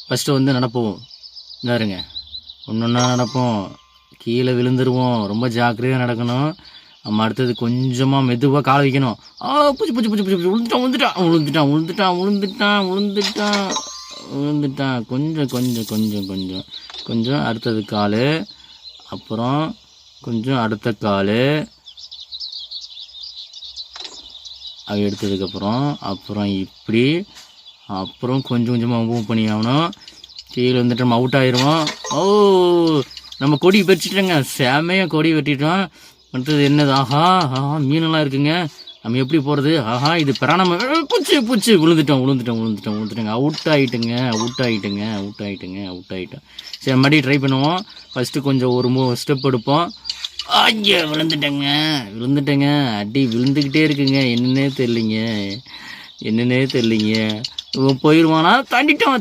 First வந்து நடப்போம். இந்தாருங்க, ஒன்று ஒன்றா நடப்போம். கீழே விழுந்துருவோம். ரொம்ப ஜாக்கிரதையாக நடக்கணும். நம்ம அடுத்தது கொஞ்சமாக மெதுவாக காலை வைக்கணும். பூச்சி பூச்சி பூச்சி பூச்சி விழுந்துட்டான் விழுந்துட்டான் விழுந்துட்டான் விழுந்துட்டான் விழுந்துட்டான் விழுந்துட்டான் விழுந்துட்டான். கொஞ்சம் கொஞ்சம் கொஞ்சம் கொஞ்சம் கொஞ்சம் அடுத்தது கால், அப்புறம் கொஞ்சம் அடுத்த கால், அது எடுத்ததுக்கப்புறம் அப்புறம் இப்படி, அப்புறம் கொஞ்சம் கொஞ்சமாக மூவ் பண்ணி ஆகணும். கீழே வந்துட்டு நம்ம அவுட் ஆயிடுவோம். நம்ம கொடி பறிச்சிட்டோங்க, செமையாக கொடி வெட்டிட்டோம். அடுத்தது என்னது, ஆஹா மீனெல்லாம் இருக்குங்க. நம்ம எப்படி போகிறது? இது பிராணம் பூச்சி பூச்சி விழுந்துட்டோங்க. அவுட் ஆகிட்டோம். சரி, மறுபடியும் ட்ரை பண்ணுவோம். ஃபஸ்ட்டு கொஞ்சம் ஒரு ஸ்டெப் எடுப்போம். ஐயா விழுந்துட்டேங்க. அடி விழுந்துக்கிட்டே இருக்குங்க. என்னன்னே தெரியலிங்க. போயிடுவானா? தாண்டிட்டோம்.